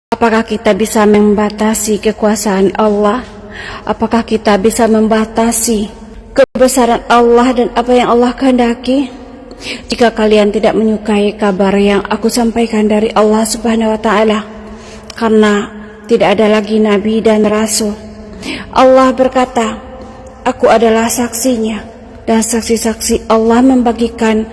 Apakah kita bisa membatasi kekuasaan Allah? Apakah kita bisa membatasi kebesaran Allah dan apa yang Allah kehendaki? Jika kalian tidak menyukai kabar yang aku sampaikan dari Allah Subhanahu wa taala, karena tidak ada lagi nabi dan rasul, Allah berkata, aku adalah saksinya, dan saksi-saksi Allah membagikan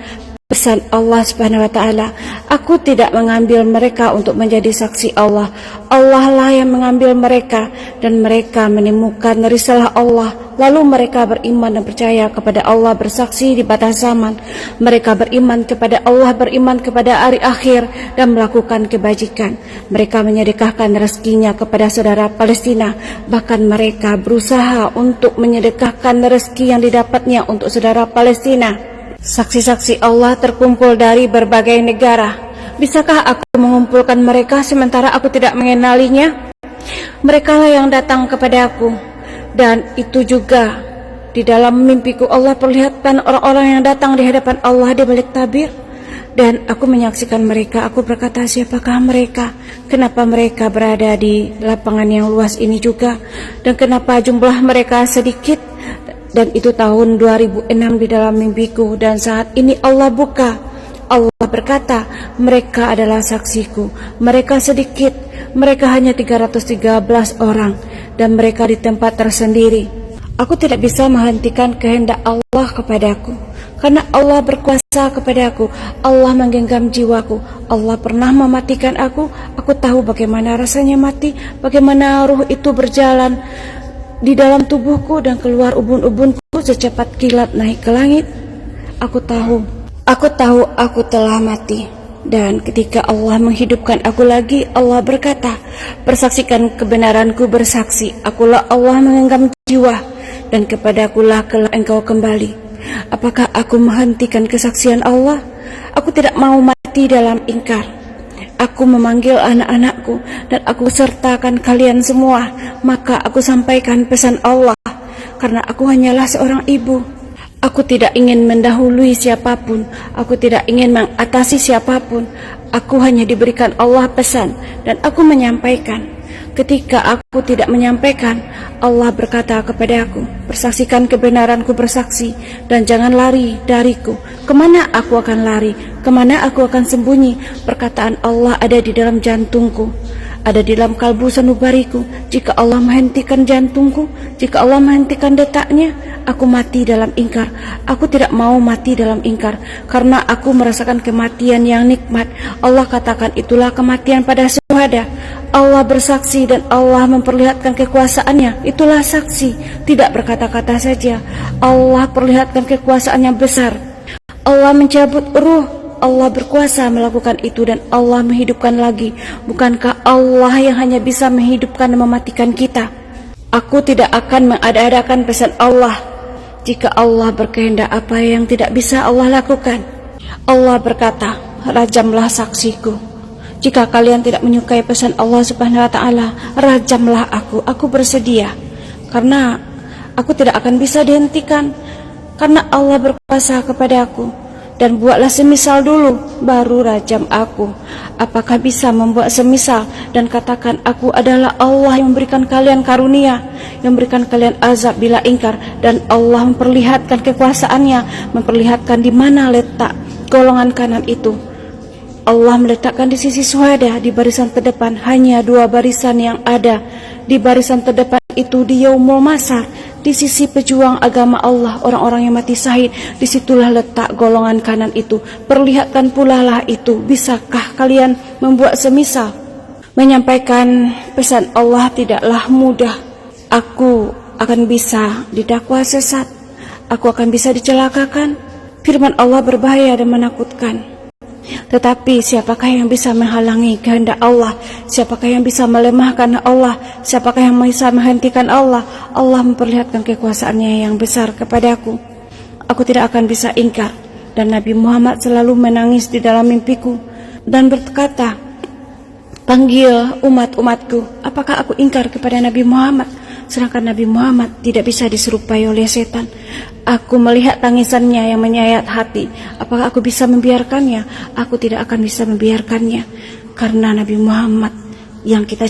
pesan Allah Subhanahu wa taala. Aku tidak mengambil mereka untuk menjadi saksi Allah. Allah lah yang mengambil mereka, dan mereka menemukan risalah Allah. Lalu mereka beriman dan percaya kepada Allah, bersaksi di batas zaman. Mereka beriman kepada Allah, beriman kepada hari akhir, dan melakukan kebajikan. Mereka menyedekahkan rezekinya kepada saudara Palestina. Bahkan mereka berusaha untuk menyedekahkan rezeki yang didapatnya untuk saudara Palestina. Saksi-saksi Allah terkumpul dari berbagai negara. Bisakah aku mengumpulkan mereka sementara aku tidak mengenalinya? Mereka lah yang datang kepada aku. Dan itu juga di dalam mimpiku Allah perlihatkan orang-orang yang datang di hadapan Allah di balik tabir. Dan aku menyaksikan mereka. Aku berkata, siapakah mereka? Kenapa mereka berada di lapangan yang luas ini juga? Dan kenapa jumlah mereka sedikit? Dan itu tahun 2006 di dalam mimpiku. Dan saat ini Allah buka. Allah berkata, mereka adalah saksiku. Mereka sedikit. Mereka hanya 313 orang. Dan mereka di tempat tersendiri. Aku tidak bisa menghentikan kehendak Allah kepadaku, karena Allah berkuasa kepadaku. Allah menggenggam jiwaku. Allah pernah mematikan aku. Aku tahu bagaimana rasanya mati, bagaimana ruh itu berjalan di dalam tubuhku dan keluar ubun-ubunku secepat kilat naik ke langit. Aku tahu aku telah mati. Dan ketika Allah menghidupkan aku lagi, Allah berkata, bersaksikan kebenaranku, bersaksi, akulah Allah menggenggam jiwa, dan kepadakulah kelak engkau kembali. Apakah aku menghentikan kesaksian Allah? Aku tidak mau mati dalam ingkar. Aku memanggil anak-anakku, dan aku sertakan kalian semua. Maka aku sampaikan pesan Allah, karena aku hanyalah seorang ibu. Aku tidak ingin mendahului siapapun. Aku tidak ingin mengatasi siapapun. Aku hanya diberikan Allah pesan, dan aku menyampaikan. Ketika aku tidak menyampaikan, Allah berkata kepada aku, bersaksikan kebenaranku, bersaksi, dan jangan lari dariku. Kemana aku akan lari? Kemana aku akan sembunyi? Perkataan Allah ada di dalam jantungku, ada di dalam kalbu sanubariku. Jika Allah menghentikan jantungku, jika Allah menghentikan detaknya, aku mati dalam ingkar. Aku tidak mau mati dalam ingkar, karena aku merasakan kematian yang nikmat. Allah katakan itulah kematian pada syuhada. Allah bersaksi dan Allah memperlihatkan kekuasaannya. Itulah saksi, tidak berkata-kata saja. Allah perlihatkan kekuasaan yang besar. Allah mencabut ruh. Allah berkuasa melakukan itu, dan Allah menghidupkan lagi. Bukankah Allah yang hanya bisa menghidupkan dan mematikan kita? Aku tidak akan mengada-adakan pesan Allah. Jika Allah berkehendak, apa yang tidak bisa Allah lakukan? Allah berkata, rajamlah saksiku. Jika kalian tidak menyukai pesan Allah Subhanahu wa taala, rajamlah aku bersedia. Karena aku tidak akan bisa dihentikan, karena Allah berkuasa kepada aku. Dan buatlah semisal dulu, baru rajam aku. Apakah bisa membuat semisal dan katakan aku adalah Allah yang memberikan kalian karunia, yang memberikan kalian azab bila ingkar, dan Allah memperlihatkan kekuasaannya, memperlihatkan di mana letak golongan kanan itu. Allah meletakkan di sisi syuhada, di barisan terdepan. Hanya 2 barisan yang ada di barisan terdepan itu di yaumul masar, di sisi pejuang agama Allah, orang-orang yang mati syahid. Disitulah letak golongan kanan itu. Perlihatkan pula lah itu. Bisakah kalian membuat semisal? Menyampaikan pesan Allah tidaklah mudah. Aku akan bisa didakwa sesat, aku akan bisa dicelakakan. Firman Allah berbahaya dan menakutkan. Tetapi siapakah yang bisa menghalangi kehendak Allah? Siapakah yang bisa melemahkan Allah? Siapakah yang bisa menghentikan Allah? Allah memperlihatkan kekuasaannya yang besar kepadaku. Aku tidak akan bisa ingkar. Dan Nabi Muhammad selalu menangis di dalam mimpiku dan berkata, panggil umat-umatku. Apakah aku ingkar kepada Nabi Muhammad? Sedangkan Nabi Muhammad tidak bisa diserupai oleh setan. Aku melihat tangisannya yang menyayat hati. Apakah aku bisa membiarkannya? Aku tidak akan bisa membiarkannya, karena Nabi Muhammad yang kita